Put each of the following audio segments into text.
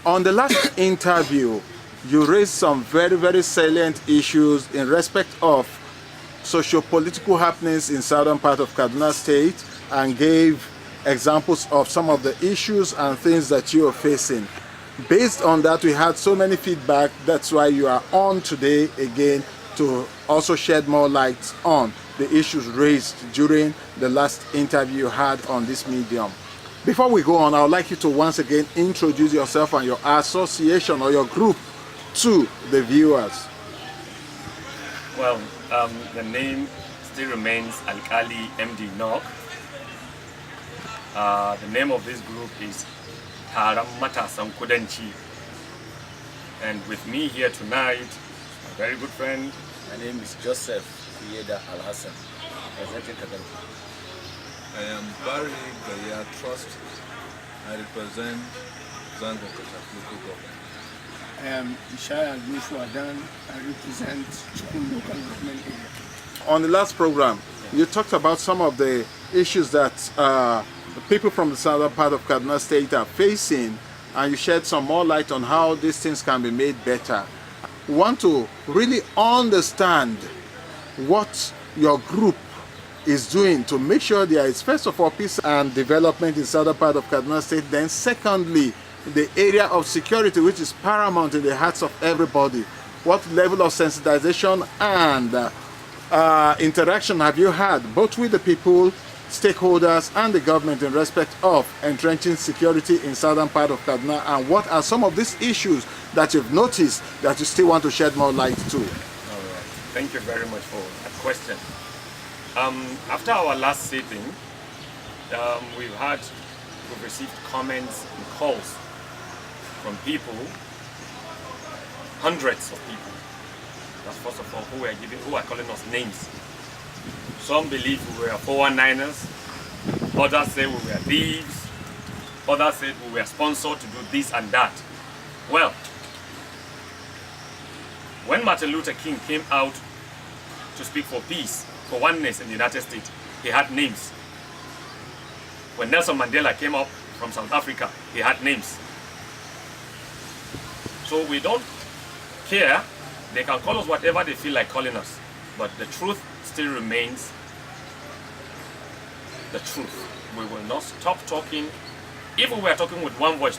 On the last interview, you raised some very, very salient issues in respect of socio-political happenings in southern part of Kaduna State and gave examples of some of the issues and things that you are facing. Based on that, we had so many feedback. That's why you are on today again to also shed more light on the issues raised during the last interview you had on this medium. Before we go on, I would like you to once again introduce yourself and your association or your group to the viewers. Well, the name still remains Alkali MD Nok. The name of this group is Taron Matasa Kudunci. And with me here tonight, my very good friend. My name is Joseph Kuyeda Al-Hassan, representing Kaduna. I am Barry Gaya Trust. I represent Zango local government. I am Ishaya Yusuf Adan. I represent Chukun local government area. On the last program, you talked about some of the issues that the people from the southern part of Kaduna State are facing, and you shed some more light on how these things can be made better. We want to really understand what your group is doing to make sure there is, first of all, peace and development in southern part of Kaduna State, then secondly, the area of security, which is paramount in the hearts of everybody. What level of sensitization and interaction have you had, both with the people, stakeholders, and the government in respect of entrenching security in southern part of Kaduna, and what are some of these issues that you've noticed that you still want to shed more light to? All right. Thank you very much for that question. After our last sitting, we've received comments and calls from people, hundreds of people. That's first of all who are calling us names. Some believe we were 419ers, others say we were thieves, others said we were sponsored to do this and that. Well, when Martin Luther King came out to speak for peace, for oneness in the United States, he had names. When Nelson Mandela came up from South Africa, he had names. So we don't care. They can call us whatever they feel like calling us. But the truth still remains the truth. We will not stop talking. If we were talking with one voice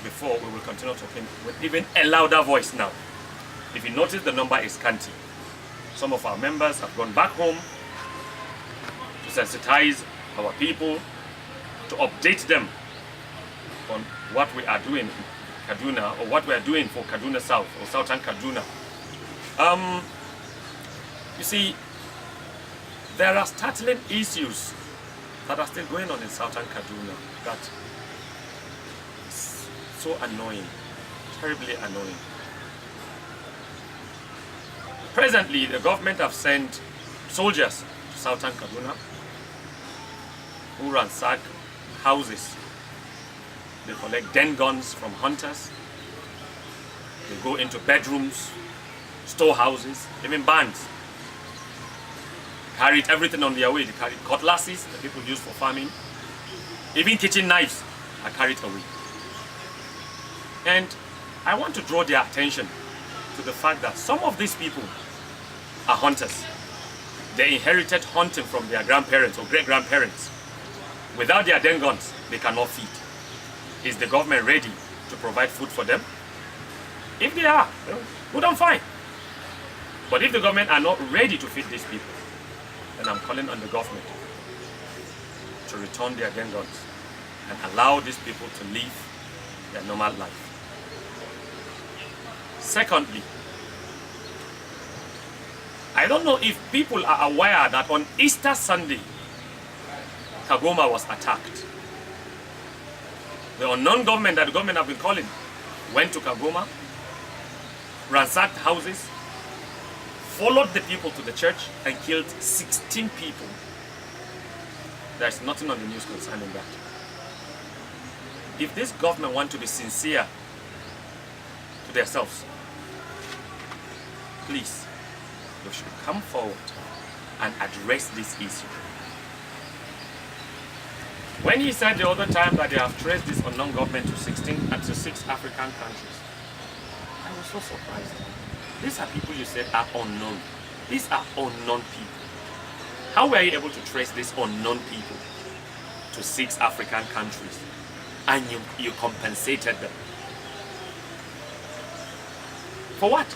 before, we will continue talking with even a louder voice now. If you notice, the number is scanty. Some of our members have gone back home to sensitize our people, to update them on what we are doing in Kaduna, or what we are doing for Kaduna South or Southern Kaduna. You see, there are startling issues that are still going on in Southern Kaduna that is so annoying, terribly annoying. Presently, the government have sent soldiers to Southern Kaduna who ransack houses. They collect den guns from hunters. They go into bedrooms, storehouses, even barns. Carried everything on their way. They carried cutlasses that people use for farming. Even kitchen knives are carried away. And I want to draw their attention to the fact that some of these people are hunters. They inherited hunting from their grandparents or great-grandparents. Without their den guns, they cannot feed. Is the government ready to provide food for them? If they are, good and fine. But if the government are not ready to feed these people, then I'm calling on the government to return their den guns and allow these people to live their normal life. Secondly, I don't know if people are aware that on Easter Sunday, Kagoma was attacked. The unknown government that the government have been calling went to Kagoma, ransacked houses, followed the people to the church and killed 16 people. There's nothing on the news concerning that. If this government want to be sincere to themselves, please, they should come forward and address this issue. When he said the other time that they have traced this unknown government to 6 African countries, I was so surprised. These are people you said are unknown. These are unknown people. How were you able to trace these unknown people to 6 African countries and you compensated them? For what?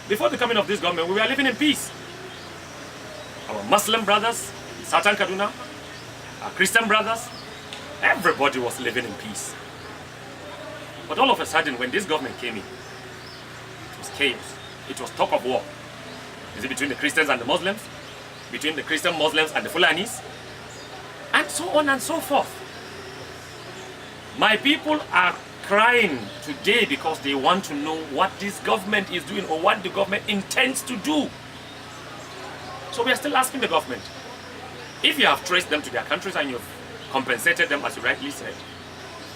Before the coming of this government, we were living in peace. Our Muslim brothers in Southern Kaduna, our Christian brothers, everybody was living in peace. But all of a sudden, when this government came in, it was chaos. It was talk of war. Is it between the Christians and the Muslims? Between the Christian Muslims and the Fulanis? And so on and so forth. My people are crying today because they want to know what this government is doing or what the government intends to do. So we are still asking the government, if you have traced them to their countries and you've compensated them as you rightly said,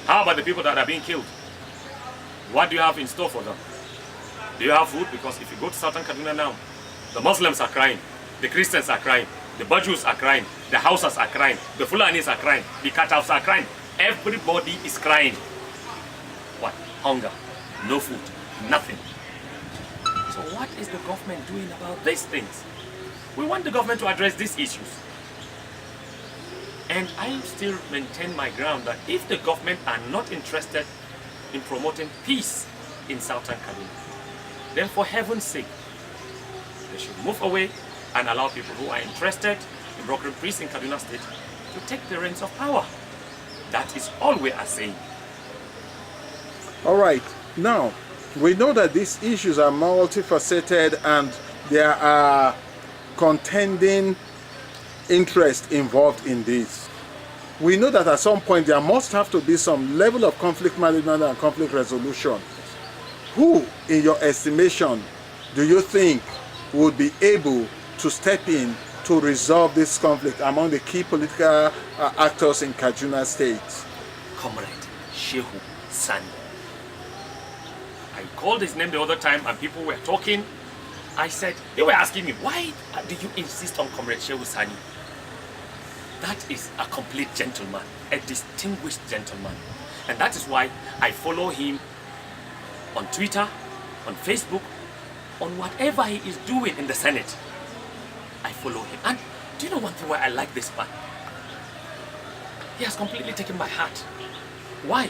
how about the people that are being killed? What do you have in store for them? Do you have food? Because if you go to Southern Kaduna now, the Muslims are crying, the Christians are crying, the Bajus are crying, the Hausas are crying, the Fulanis are crying, the Katafs are crying. Everybody is crying. What? Hunger, no food, nothing. So what is the government doing about these things? We want the government to address these issues. And I still maintain my ground that if the government are not interested in promoting peace in Southern Kaduna, then for heaven's sake, they should move away and allow people who are interested in brokering peace in Kaduna State to take the reins of power. That is all we are saying. All right. Now, we know that these issues are multifaceted and there are contending interests involved in this. We know that at some point there must have to be some level of conflict management and conflict resolution. Who, in your estimation, do you think would be able to step in to resolve this conflict among the key political actors in Kaduna State? Comrade Shehu Sani. I called his name the other time and people were talking. I said, they were asking me, why do you insist on Comrade Shehu Sani? That is a complete gentleman, a distinguished gentleman. And that is why I follow him on Twitter, on Facebook, on whatever he is doing in the Senate. I follow him. And do you know one thing why I like this man? He has completely taken my heart. Why?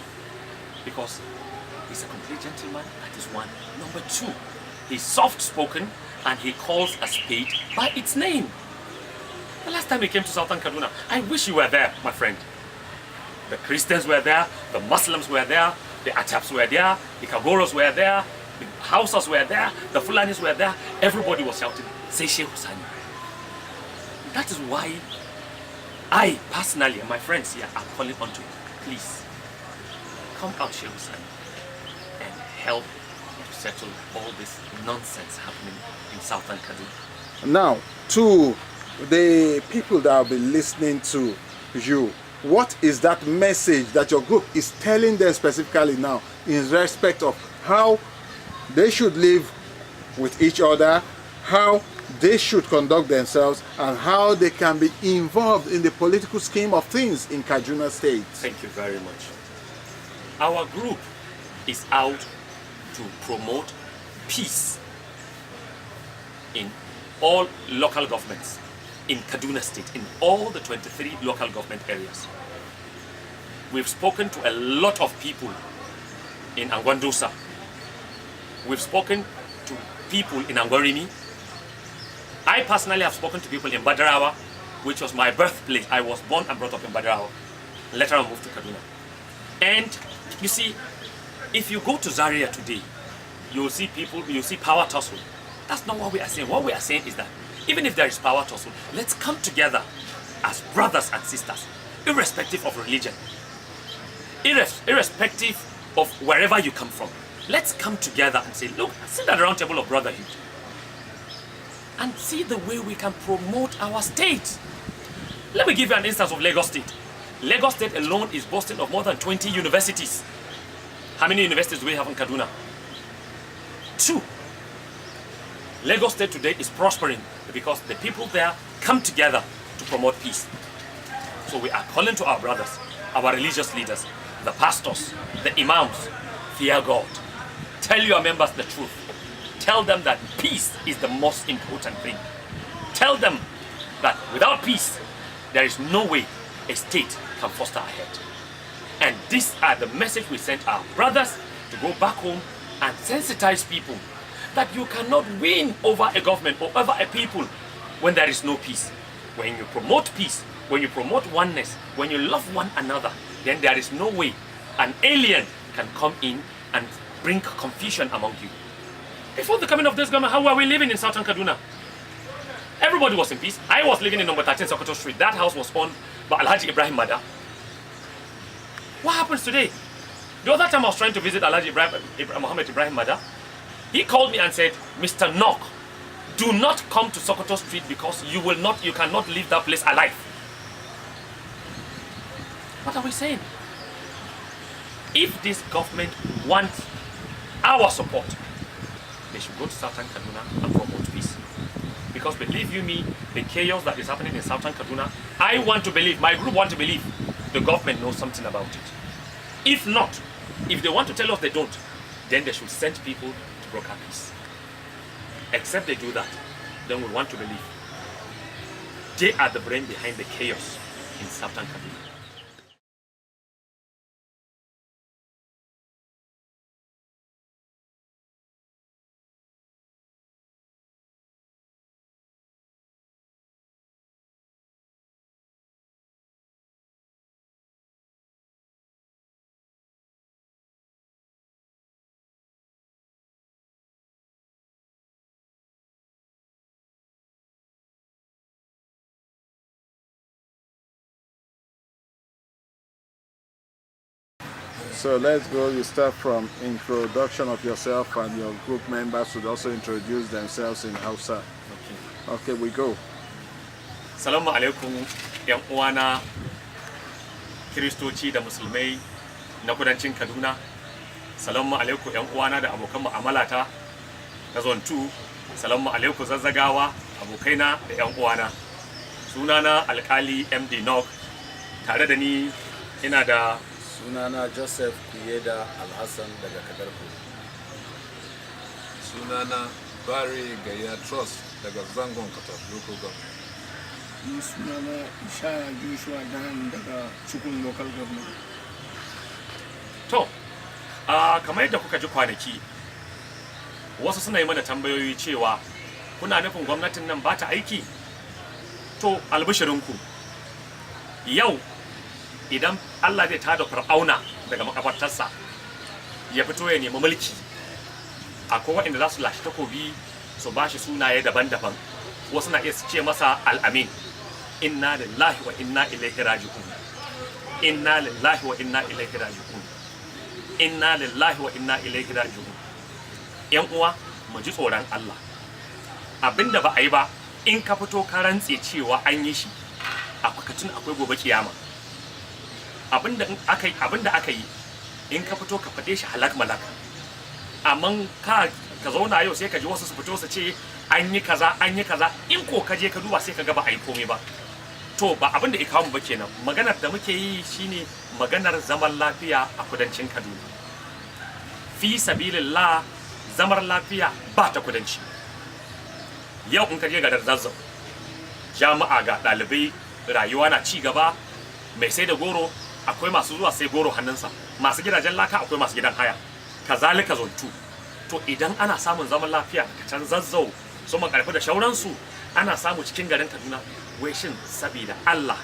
Because he's a complete gentleman, that is one. Number two, he's soft-spoken and he calls a spade by its name. The last time he came to Southern Kaduna, I wish you were there, my friend. The Christians were there, the Muslims were there, the Ataps were there, the Kagoros were there, the Hausas were there, the Fulanis were there. Everybody was shouting, say Shehu Sani. That is why I personally and my friends here are calling on to you. Please, come out Shehu Sani and help to settle all this nonsense happening in Southern Kaduna. Now, to the people that will be listening to you, what is that message that your group is telling them specifically now in respect of how they should live with each other, how they should conduct themselves, and how they can be involved in the political scheme of things in Kaduna State? Thank you very much. Our group is out to promote peace in all local governments in Kaduna State, in all the 23 local government areas. We've spoken to a lot of people in Angwandosa. We've spoken to people in Angwarimi. I personally have spoken to people in Badarawa, which was my birthplace. I was born and brought up in Badarawa. Later I moved to Kaduna. And you see, if you go to Zaria today, you'll see people, you'll see power tussle. That's not what we are saying. What we are saying is that even if there is power tussle, let's come together as brothers and sisters, irrespective of religion, irrespective of wherever you come from. Let's come together and say, look, sit at the round table of brotherhood and see the way we can promote our state. Let me give you an instance of Lagos State. Lagos State alone is boasting of more than 20 universities. How many universities do we have in Kaduna? 2. Lagos State today is prospering because the people there come together to promote peace. So we are calling to our brothers, our religious leaders, the pastors, the imams, fear God. Tell your members the truth. Tell them that peace is the most important thing. Tell them that without peace, there is no way a state can foster ahead. And these are the message we sent our brothers to go back home and sensitize people that you cannot win over a government or over a people when there is no peace. When you promote peace, when you promote oneness, when you love one another, then there is no way an alien can come in and bring confusion among you. Before the coming of this government, how were we living in southern Kaduna? Everybody was in peace. I was living in number 13 Sokoto Street. That house was owned by Alhaji Ibrahim Mada. What happens today? The other time I was trying to visit Alhaji Muhammad Ibrahim Mada, he called me and said, Mr. Nok, do not come to Sokoto Street because you cannot leave that place alive. What are we saying? If this government wants our support, they should go to southern Kaduna and promote peace. Because believe you me, the chaos that is happening in southern Kaduna, I want to believe, my group want to believe, the government knows something about it. If not, if they want to tell us they don't, then they should send people to broker peace. Except they do that, then we want to believe they are the brain behind the chaos in southern Kaduna. So let's go. You start from introduction of yourself, and your group members should also introduce themselves in Hausa. Okay, we go. Salamu alaikum yan uwana Kiristoci da Musulmai na kudancin Kaduna. Salamu alaikum yan uwana da abokan mu'amalata na zone 2. Salamu alaikum zazzagawa abokaina da yan uwana. Sunana alkali MD Nok, tare da ni ina da Sunana Joseph Kuyeda Alhassan daga Kadarko. Sunana Barry Gaya Trust daga Zangon Katar Local Government. Sunana Joshua Dan daga Chukun Local Government. To, kamar yadda kuka ji kwanaki, wasu suna yi mana tambayoyi cewa kuna nufin gwamnatin nan ba ta aiki? To, albishirinku, yau idan Allah zai tada Fir'auna daga makabartarsa ya fito ya nemi mulki, akwai waɗanda za su lashe takobi su ba shi sunaye daban-daban. Wasu na iya su ce masa al'amin, inna lillahi wa inna ilaihi raji'un, inna lillahi wa inna ilaihi raji'un, inna lillahi wa inna ilaihi raji'un. Yan uwa, mu ji tsoron Allah. Abinda ba a yi ba, in ka fito ka rantse cewa an yi shi, akwai gobe kiyama. Abinda aka yi, in ka fito ka fade shi halak malak. Amma ka zauna yau sai ka ji wasu su fito su ce an yi kaza, in ko ka je ka duba sai ka ga ba a yi komai ba. To ba abinda ya kawo mu ba kenan. Maganar da muke yi shine maganar zaman lafiya a kudancin Kaduna. Fi sabilillah, zaman lafiya ba ta kudanci. Yau in ka je gadar Zazzau, jama'a ga ɗalibai, rayuwa na ci gaba, mai sai da goro akwai masu zuwa sai goro hannunsa, masu gidajen laka akwai masu gidan haya, kazalika zontu. To idan ana samun zaman lafiya a can Zazzau, su makarfi da shauransu ana samu cikin garin Kaduna, wai shin saboda Allah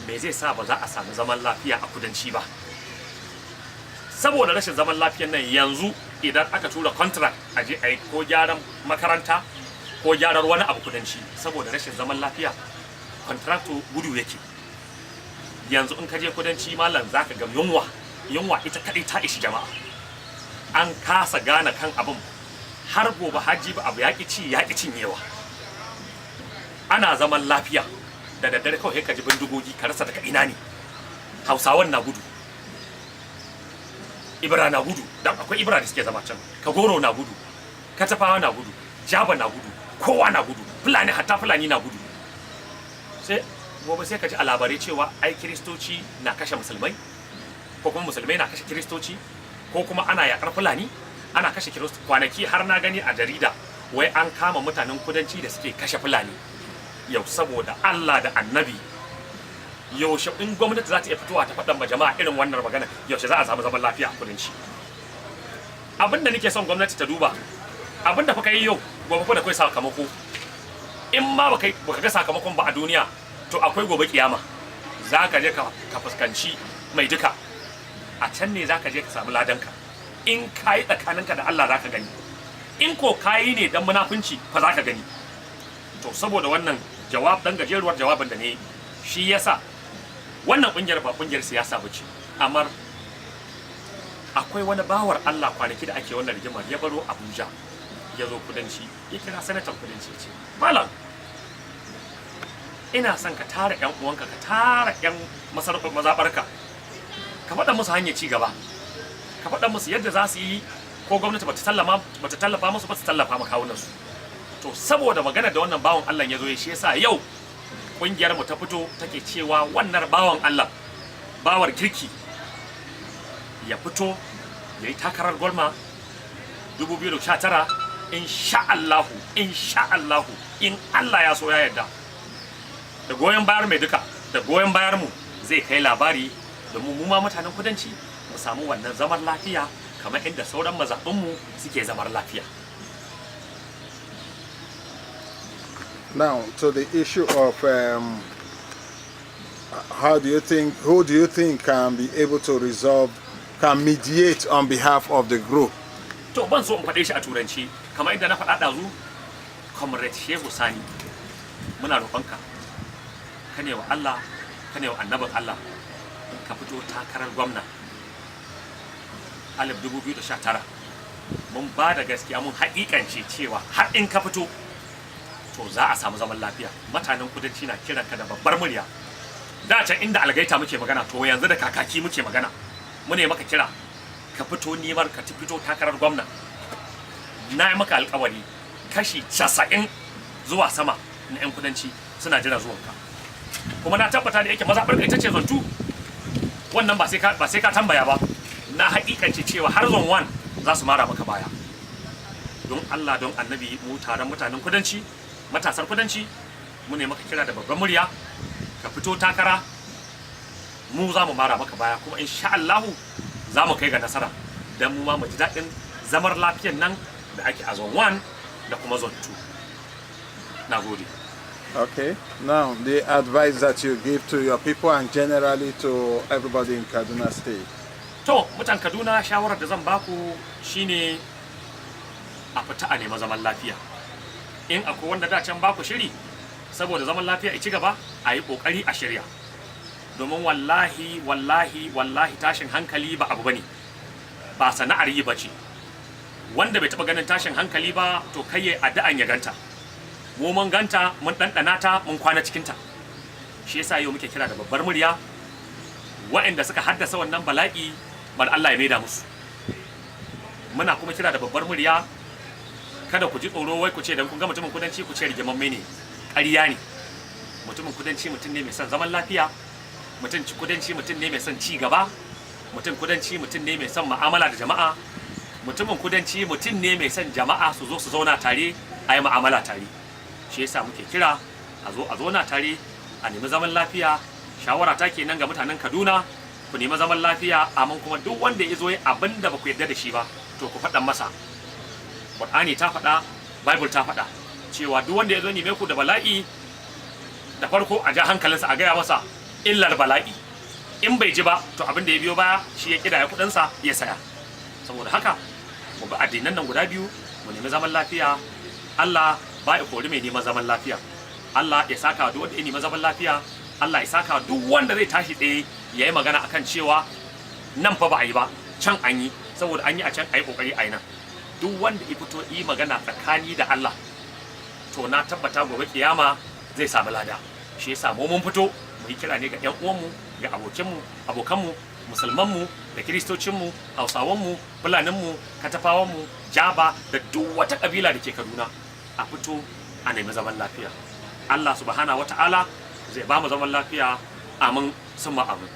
me zai sa ba za a samu zaman lafiya a kudanci ba? Saboda rashin zaman lafiyan nan yanzu idan aka tura contract a je a yi ko gyaran makaranta ko gyarar wani abu kudanci, saboda rashin zaman lafiya contracto gudu yake. Yanzu in ka je kudanci malam zaka ga yunwa ita kadai ta ishi jama'a. An kasa gane kan abin, har gobe haji ba abu yaƙi ci yaƙi cinyewa. Ana zaman lafiya da daddare kawai ka ji bindigogi ka rasa daga ina ne. Hausawan na gudu, Ibra na gudu, dan akwai Ibra da suke zama can, Kagoro na gudu, Katafawa na gudu, Jaba na gudu, kowa na gudu, Fulani hatta Fulani na gudu. Sai gobe sai ka ji a labarai cewa ai kiristoci na kashe musulmai ko kuma musulmai na kashe kiristoci ko kuma ana yakar fulani ana kashe kiristoci. Kwanaki har na gani a jarida wai an kama mutanen kudanci da suke kashe fulani. Yau saboda Allah da annabi, yaushe in gwamnati za ta iya fitowa ta faɗan ma jama'a irin wannan magana, yaushe za a samu zaman lafiya a kudanci? Abinda nake son gwamnati ta duba, abinda fa kai yau gobe fa da kai sakamako. In ma baka ga sakamakon ba a duniya, to akwai gobe kiyama. Za ka je ka fuskanci mai duka, a can ne za ka je ka samu ladanka. In ka yi tsakaninka da Allah za ka gani, in ko ka yi ne dan munafunci fa za ka gani. To saboda wannan dan gajeruwar jawabin da ne, shi yasa wannan kungiyar ba kungiyar siyasa ba ce, amma akwai wani bawar Allah kwanaki da ake wannan rigimar ya baro Abuja ya zo kudanci, ya kira sanatan kudanci ya ce, malam ina son ka tara yan uwanka, ka tara yan mazabarka, ka faɗa musu hanyar ci gaba, ka faɗa musu yadda za su yi, ko gwamnati bata tallafa musu ba su tallafa ma kawunansu. To saboda magana da wannan bawan Allah ya zo ya, shi yasa yau kungiyar mu ta fito take cewa wannan bawan Allah, bawar kirki, ya fito ya yi takarar gwamna 2019 insha Allahu, in Allah ya so ya yarda, da goyon bayar mai duka, da goyon bayar mu zai kai labari da mu ma mutanen kudanci mu samu wannan zaman lafiya kamar inda sauran mazaɓinmu suke zaman lafiya. Now, to the issue of who do you think can be able to resolve, can mediate on behalf of the group? To ban so in faɗe shi a turanci, kamar inda na faɗa ɗazu, Comrade Shehu Sani, muna roƙonka, ka ne wa Allah, ka ne wa annabin Allah, ka fito takarar gwamna 2019. Mun ba da gaskiya, mun haƙiƙance cewa har in ka fito, to za a samu zaman lafiya. Mutanen kudanci na kiran ka da babbar murya. Da can inda algaita muke magana, to yanzu da kakaki muke magana. Mu ne maka kira ka fito nimar ka fito takarar gwamna. Na yi maka alƙawari kashi 90 zuwa sama na 'yan kudanci suna jira zuwanka. Kuma na tabbata da yake mazaɓar ita ce zontu, wannan ba sai ka tambaya ba. Na haƙiƙance cewa har zon 1 za su mara maka baya. Don Allah don annabi, mu taron mutanen kudanci, matasan kudanci, mu ne maka kira da babban murya ka fito takara, mu za mu mara maka baya, kuma insha Allahu za mu kai ga nasara, dan mu ma mu ji daɗin zamar lafiyan nan da ake a zone 1 da kuma zone 2. Na gode. Okay, now the advice that you give to your people and generally to everybody in Kaduna State. To mutan Kaduna, shawarar da zan baku shine a fita a nema zaman lafiya. In akwai wanda da can baku shiri saboda zaman lafiya ya ci gaba, a yi kokari a shirya, domin wallahi tashin hankali ba abu bane, ba sana'ar yi bace. Wanda bai taba ganin tashin hankali ba, to kai yayi addu'an ya ganta. Mu mun ganta, mun dandana ta, mun kwana cikin ta. Shi yasa yau muke kira da babbar murya waɗanda suka haddasa wannan bala'i, bar Allah ya maida musu. Muna kuma kira da babbar murya, kada ku ji tsoro wai ku ce dan kun ga mutumin kudanci ku ce rigimamme ne. Ƙarya ne. Mutumin kudanci mutum ne mai son zaman lafiya, mutum kudanci mutum ne mai son ci gaba, mutum kudanci mutum ne mai son mu'amala da jama'a, mutumin kudanci mutum ne mai son jama'a su zo su zauna tare, a yi mu'amala tare. Shi yasa muke kira a zauna tare, a nemi zaman lafiya. Shawara ta kenan ga mutanen Kaduna, ku nemi zaman lafiya, amma kuma duk wanda ya zo yi abin da ba ku yarda da shi ba, to ku faɗa masa. Qur'ani ta faɗa, Bible ta faɗa cewa duk wanda ya zo neme ku da bala'i, da farko a ja hankalinsa a gaya masa illar bala'i. In bai ji ba, to abin da ya biyo baya shi ya kidaya kuɗinsa ya saya. Saboda haka mu bi addinan nan guda biyu, mu nemi zaman lafiya. Allah ba ya kori mai neman zaman lafiya. Allah ya saka duk wanda ya nemi zaman lafiya. Allah ya saka duk wanda zai tashi tsaye ya yi magana akan cewa nan fa ba a yi ba, can an yi, saboda an yi a can a yi kokari a yi nan. Duk wanda ya fito yi magana tsakani da Allah, to na tabbata gobe kiyama zai samu lada. Shi yasa mu mun fito mu yi kira ne ga ƴan uwanmu, ga abokanmu, musulmanmu da kiristocinmu, hausawanmu, fulaninmu, katafawanmu, jaba da duk wata kabila da ke Kaduna, a fito a nemi zaman lafiya. Allah subhanahu wata'ala zai ba mu zaman lafiya amin sun amin.